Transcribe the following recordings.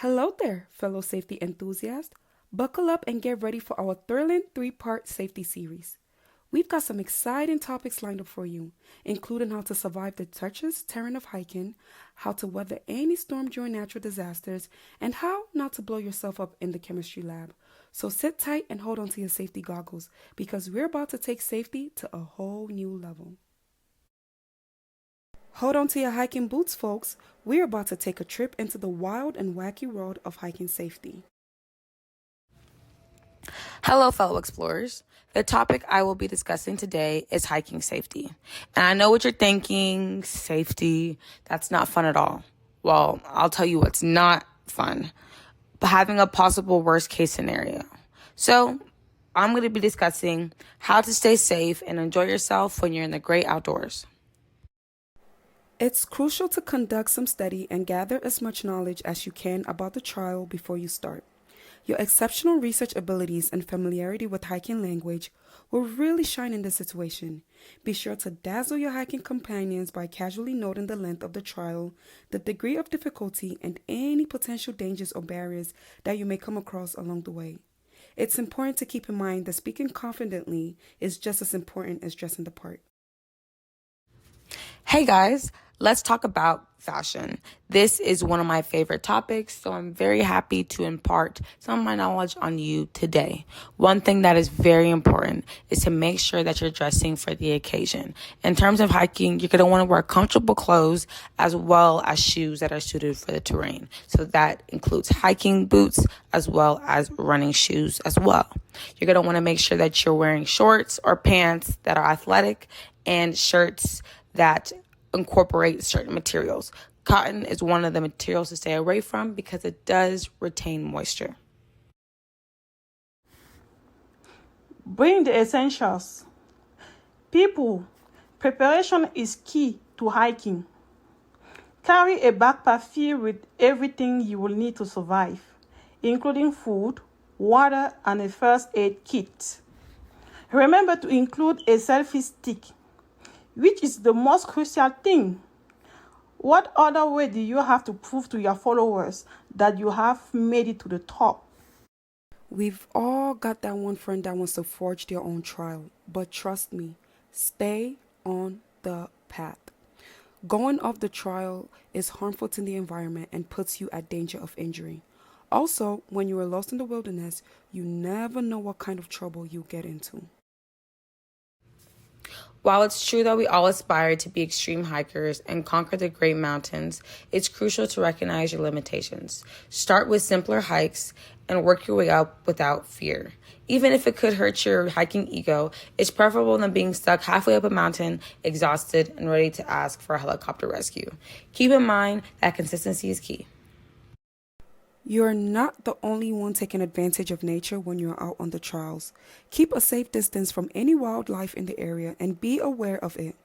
Hello there, fellow safety enthusiasts. Buckle up and get ready for our thrilling three-part safety series. We've got some exciting topics lined up for you, including how to survive the treacherous terrain of hiking, how to weather any storm during natural disasters, and how not to blow yourself up in the chemistry lab. So sit tight and hold on to your safety goggles because we're about to take safety to a whole new level. Hold on to your hiking boots, folks. We're about to take a trip into the wild and wacky world of hiking safety. Hello, fellow explorers. The topic I will be discussing today is hiking safety. And I know what you're thinking, safety, that's not fun at all. Well, I'll tell you what's not fun, but having a possible worst case scenario. So I'm going to be discussing how to stay safe and enjoy yourself when you're in the great outdoors. It's crucial to conduct some study and gather as much knowledge as you can about the trial before you start. Your exceptional research abilities and familiarity with hiking language will really shine in this situation. Be sure to dazzle your hiking companions by casually noting the length of the trial, the degree of difficulty, and any potential dangers or barriers that you may come across along the way. It's important to keep in mind that speaking confidently is just as important as dressing the part. Hey guys, let's talk about fashion. This is one of my favorite topics, so I'm very happy to impart some of my knowledge on you today. One thing that is very important is to make sure that you're dressing for the occasion. In terms of hiking, you're going to want to wear comfortable clothes as well as shoes that are suited for the terrain. So that includes hiking boots as well as running shoes as well. You're going to want to make sure that you're wearing shorts or pants that are athletic and shirts that incorporate certain materials. Cotton is one of the materials to stay away from because it does retain moisture. Bring the essentials. People, preparation is key to hiking. Carry a backpack filled with everything you will need to survive, including food, water, and a first aid kit. Remember to include a selfie stick, which is the most crucial thing. What other way do you have to prove to your followers that you have made it to the top? We've all got that one friend that wants to forge their own trial, but trust me, stay on the path. Going off the trail is harmful to the environment and puts you at danger of injury. Also, when you are lost in the wilderness, you never know what kind of trouble you'll get into. While it's true that we all aspire to be extreme hikers and conquer the great mountains, it's crucial to recognize your limitations. Start with simpler hikes and work your way up without fear. Even if it could hurt your hiking ego, it's preferable than being stuck halfway up a mountain, exhausted, and ready to ask for a helicopter rescue. Keep in mind that consistency is key. You're not the only one taking advantage of nature when you're out on the trails. Keep a safe distance from any wildlife in the area and be aware of it.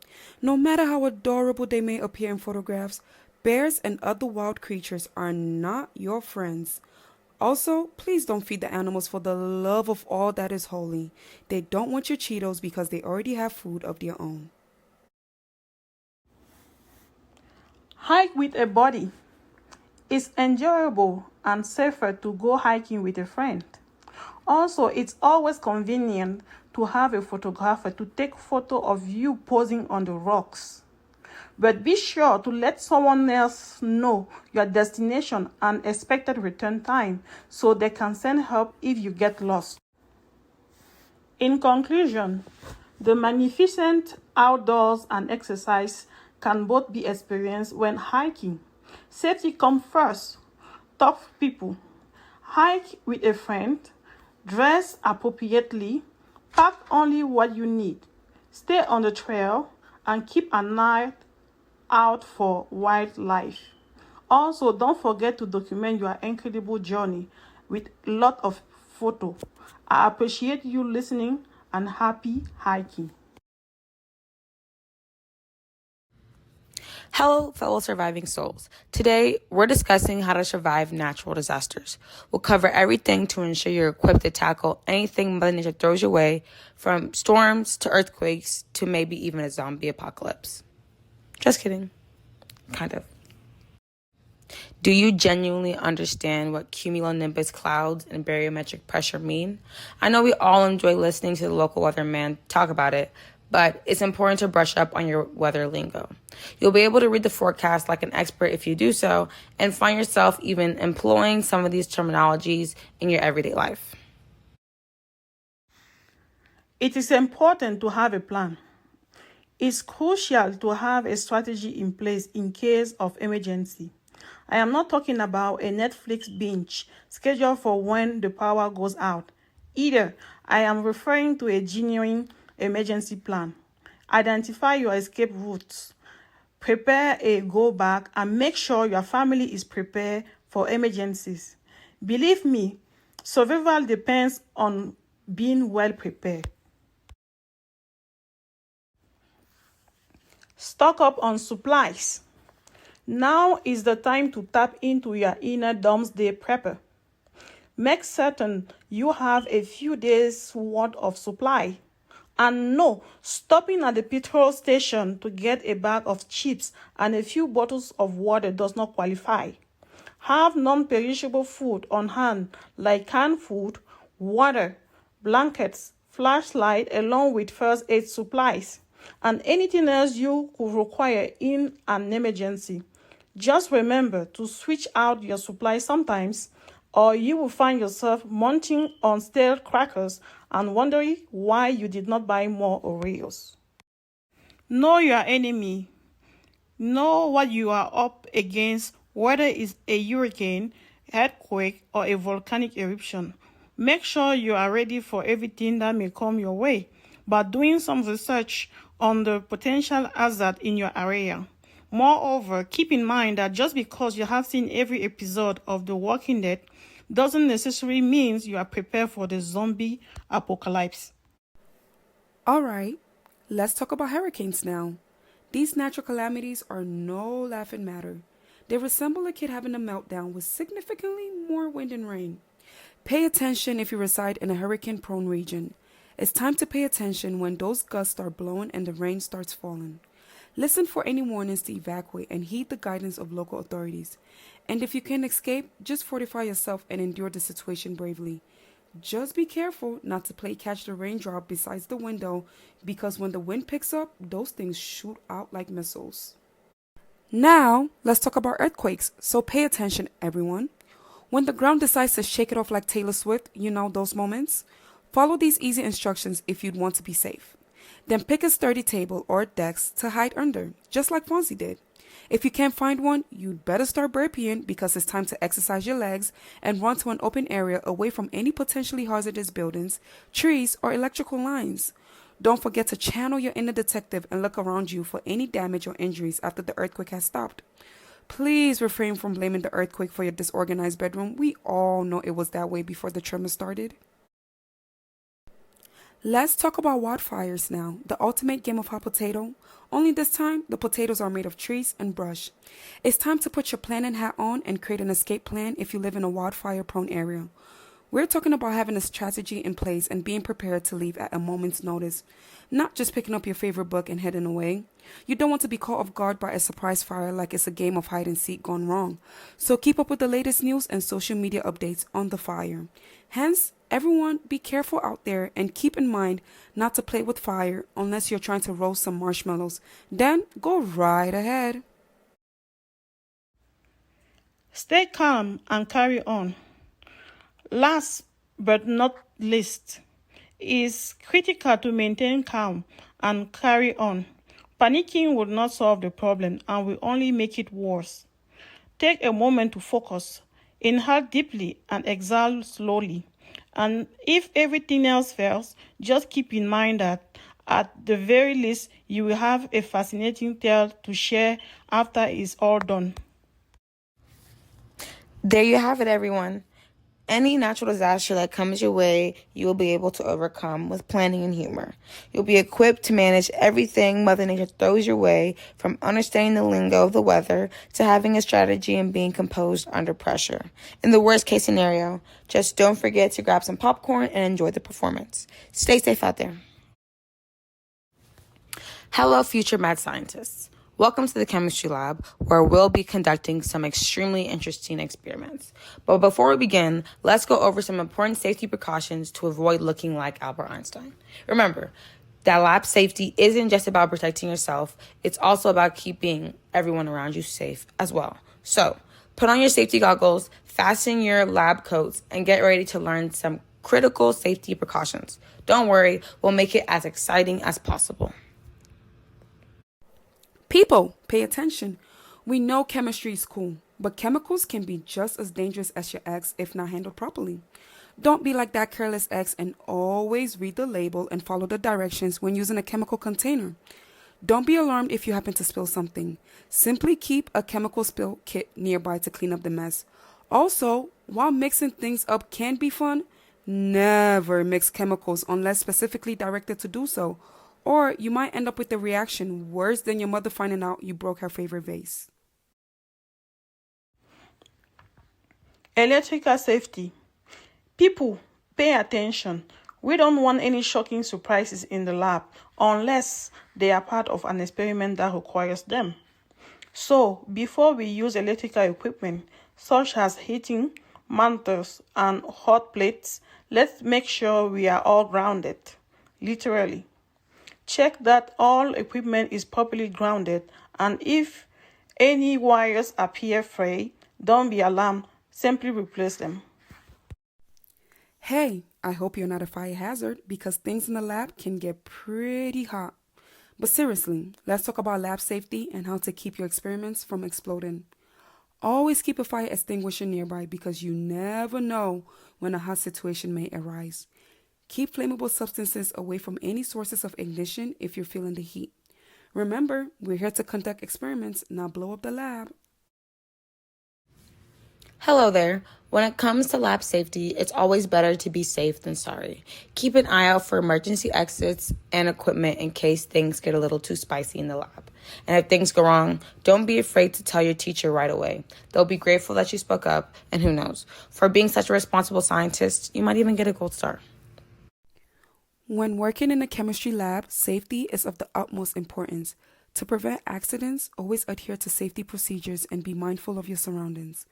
No matter how adorable they may appear in photographs, bears and other wild creatures are not your friends. Also, please don't feed the animals for the love of all that is holy. They don't want your Cheetos because they already have food of their own. Hike with a buddy. It's enjoyable and safer to go hiking with a friend. Also, it's always convenient to have a photographer to take photo of you posing on the rocks. But be sure to let someone else know your destination and expected return time so they can send help if you get lost. In conclusion, the magnificent outdoors and exercise can both be experienced when hiking. Safety comes first. Tough people. Hike with a friend. Dress appropriately. Pack only what you need. Stay on the trail and keep an eye out for wildlife. Also, don't forget to document your incredible journey with a lot of photo. I appreciate you listening and happy hiking. Hello, fellow surviving souls. Today, we're discussing how to survive natural disasters. We'll cover everything to ensure you're equipped to tackle anything Mother Nature throws your way, from storms to earthquakes to maybe even a zombie apocalypse. Just kidding. Kind of. Do you genuinely understand what cumulonimbus clouds and barometric pressure mean? I know we all enjoy listening to the local weatherman talk about it, but it's important to brush up on your weather lingo. You'll be able to read the forecast like an expert if you do so, and find yourself even employing some of these terminologies in your everyday life. It is important to have a plan. It's crucial to have a strategy in place in case of emergency. I am not talking about a Netflix binge scheduled for when the power goes out. Either, I am referring to a genuine emergency plan. Identify your escape routes. Prepare a go back and make sure your family is prepared for emergencies. Believe me, survival depends on being well prepared. Stock up on supplies. Now is the time to tap into your inner doomsday prepper. Make certain you have a few days' worth of supply. And no, stopping at the petrol station to get a bag of chips and a few bottles of water does not qualify. Have non-perishable food on hand like canned food, water, blankets, flashlight, along with first aid supplies, and anything else you could require in an emergency. Just remember to switch out your supply sometimes, or you will find yourself munching on stale crackers and wondering why you did not buy more Oreos. Know your enemy. Know what you are up against, whether it's a hurricane, earthquake, or a volcanic eruption. Make sure you are ready for everything that may come your way by doing some research on the potential hazard in your area. Moreover, keep in mind that just because you have seen every episode of The Walking Dead doesn't necessarily mean you are prepared for the zombie apocalypse. All right, let's talk about hurricanes now. These natural calamities are no laughing matter. They resemble a kid having a meltdown with significantly more wind and rain. Pay attention if you reside in a hurricane-prone region. It's time to pay attention when those gusts start blowing and the rain starts falling. Listen for any warnings to evacuate and heed the guidance of local authorities. And if you can escape, just fortify yourself and endure the situation bravely. Just be careful not to play catch the raindrop besides the window, because when the wind picks up, those things shoot out like missiles. Now, let's talk about earthquakes, so pay attention everyone. When the ground decides to shake it off like Taylor Swift, you know those moments? Follow these easy instructions if you'd want to be safe. Then pick a sturdy table or desk to hide under, just like Fonzie did. If you can't find one, you'd better start burpeeing because it's time to exercise your legs and run to an open area away from any potentially hazardous buildings, trees, or electrical lines. Don't forget to channel your inner detective and look around you for any damage or injuries after the earthquake has stopped. Please refrain from blaming the earthquake for your disorganized bedroom. We all know it was that way before the tremor started. Let's talk about wildfires now, the ultimate game of hot potato. Only this time, the potatoes are made of trees and brush. It's time to put your planning hat on and create an escape plan if you live in a wildfire-prone area. We're talking about having a strategy in place and being prepared to leave at a moment's notice, not just picking up your favorite book and heading away. You don't want to be caught off guard by a surprise fire like it's a game of hide and seek gone wrong. So keep up with the latest news and social media updates on the fire. Hence, everyone be careful out there and keep in mind not to play with fire unless you're trying to roast some marshmallows. Then go right ahead. Stay calm and carry on. Last but not least, it's critical to maintain calm and carry on. Panicking will not solve the problem and will only make it worse. Take a moment to focus. Inhale deeply and exhale slowly. And if everything else fails, just keep in mind that at the very least, you will have a fascinating tale to share after it's all done. There you have it, everyone. Any natural disaster that comes your way, you will be able to overcome with planning and humor. You'll be equipped to manage everything Mother Nature throws your way, from understanding the lingo of the weather to having a strategy and being composed under pressure. In the worst case scenario, just don't forget to grab some popcorn and enjoy the performance. Stay safe out there. Hello, future mad scientists. Welcome to the chemistry lab, where we'll be conducting some extremely interesting experiments. But before we begin, let's go over some important safety precautions to avoid looking like Albert Einstein. Remember, that lab safety isn't just about protecting yourself, it's also about keeping everyone around you safe as well. So, put on your safety goggles, fasten your lab coats, and get ready to learn some critical safety precautions. Don't worry, we'll make it as exciting as possible. People, pay attention. We know chemistry is cool, but chemicals can be just as dangerous as your ex if not handled properly. Don't be like that careless ex and always read the label and follow the directions when using a chemical container. Don't be alarmed if you happen to spill something. Simply keep a chemical spill kit nearby to clean up the mess. Also, while mixing things up can be fun, never mix chemicals unless specifically directed to do so, or you might end up with a reaction worse than your mother finding out you broke her favorite vase. Electrical safety. People, pay attention. We don't want any shocking surprises in the lab unless they are part of an experiment that requires them. So, before we use electrical equipment, such as heating, mantles, and hot plates, let's make sure we are all grounded, literally. Check that all equipment is properly grounded, and if any wires appear frayed, don't be alarmed, simply replace them. Hey, I hope you're not a fire hazard because things in the lab can get pretty hot. But seriously, let's talk about lab safety and how to keep your experiments from exploding. Always keep a fire extinguisher nearby because you never know when a hot situation may arise. Keep flammable substances away from any sources of ignition if you're feeling the heat. Remember, we're here to conduct experiments, not blow up the lab. Hello there. When it comes to lab safety, it's always better to be safe than sorry. Keep an eye out for emergency exits and equipment in case things get a little too spicy in the lab. And if things go wrong, don't be afraid to tell your teacher right away. They'll be grateful that you spoke up, and who knows, for being such a responsible scientist, you might even get a gold star. When working in a chemistry lab, safety is of the utmost importance. To prevent accidents, always adhere to safety procedures and be mindful of your surroundings.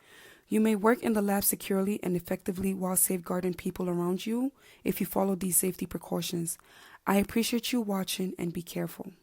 You may work in the lab securely and effectively while safeguarding people around you if you follow these safety precautions. I appreciate you watching and be careful.